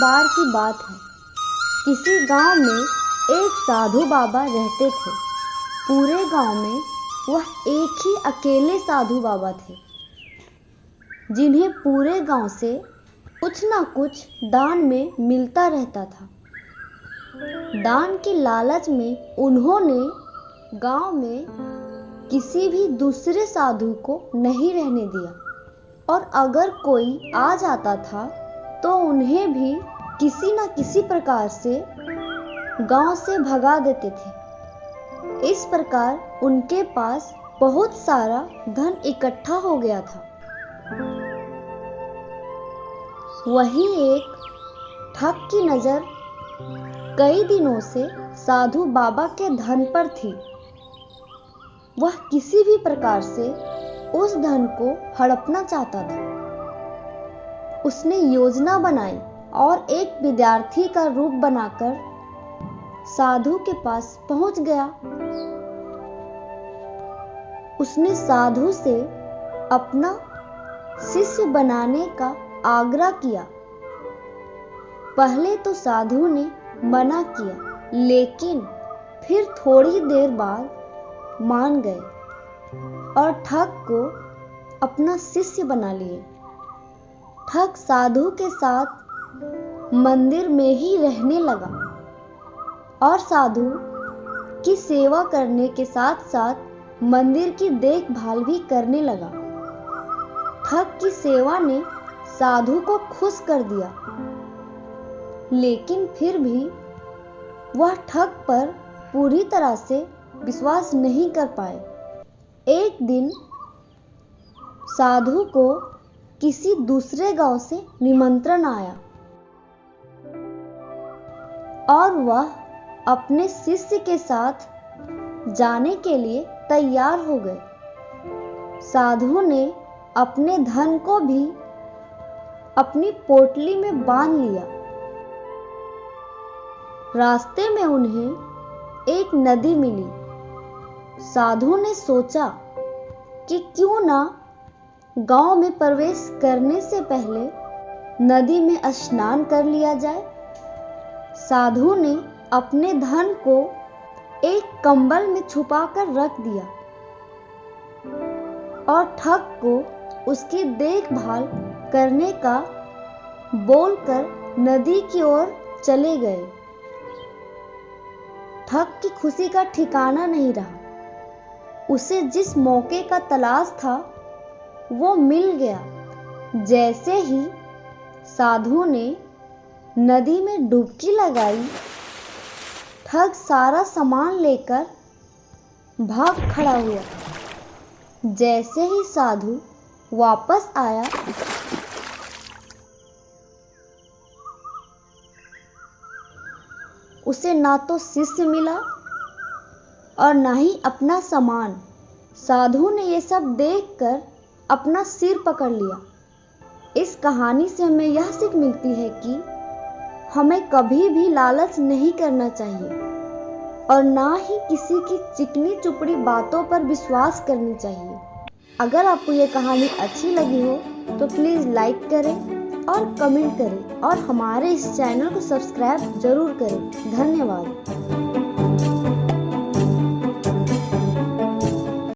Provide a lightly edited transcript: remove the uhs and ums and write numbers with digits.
बार की बात है। किसी गांव में एक साधु बाबा रहते थे। पूरे गांव में वह एक ही अकेले साधु बाबा थे, जिन्हें पूरे गांव से कुछ ना कुछ दान में मिलता रहता था। दान के लालच में उन्होंने गांव में किसी भी दूसरे साधु को नहीं रहने दिया, और अगर कोई आ जाता था तो उन्हें भी किसी न किसी प्रकार से गांव से भगा देते थे। इस प्रकार उनके पास बहुत सारा धन इकट्ठा हो गया था। वहीं एक ठग की नजर कई दिनों से साधु बाबा के धन पर थी। वह किसी भी प्रकार से उस धन को हड़पना चाहता था। उसने योजना बनाई और एक विद्यार्थी का रूप बनाकर साधु के पास पहुंच गया। उसने साधु से अपना शिष्य बनाने का आग्रह किया। पहले तो साधु ने मना किया, लेकिन फिर थोड़ी देर बाद मान गए और ठग को अपना शिष्य बना लिए। ठग साधु के साथ मंदिर में ही रहने लगा और साधु की सेवा करने के साथ साथ मंदिर की देखभाल भी करने लगा। ठग की सेवा ने साधु को खुश कर दिया, लेकिन फिर भी वह ठग पर पूरी तरह से विश्वास नहीं कर पाए। एक दिन साधु को किसी दूसरे गांव से निमंत्रण आया और वह अपने शिष्य के साथ जाने के लिए तैयार हो गए। साधु ने अपने धन को भी अपनी पोटली में बांध लिया। रास्ते में उन्हें एक नदी मिली। साधु ने सोचा कि क्यों ना गांव में प्रवेश करने से पहले नदी में स्नान कर लिया जाए। साधु ने अपने धन को एक कंबल में छुपाकर रख दिया और ठग को उसकी देखभाल करने का बोलकर नदी की ओर चले गए। ठग की खुशी का ठिकाना नहीं रहा। उसे जिस मौके का तलाश था वो मिल गया। जैसे ही साधु ने नदी में डुबकी लगाई, ठग सारा सामान लेकर भाग खड़ा हुआ। जैसे ही साधु वापस आया, उसे ना तो शिष्य मिला और ना ही अपना सामान। साधु ने ये सब देखकर अपना सिर पकड़ लिया। इस कहानी से हमें यह सीख मिलती है कि हमें कभी भी लालच नहीं करना चाहिए और ना ही किसी की चिकनी चुपड़ी बातों पर विश्वास करनी चाहिए। अगर आपको ये कहानी अच्छी लगी हो तो प्लीज़ लाइक करें और कमेंट करें और हमारे इस चैनल को सब्सक्राइब जरूर करें। धन्यवाद।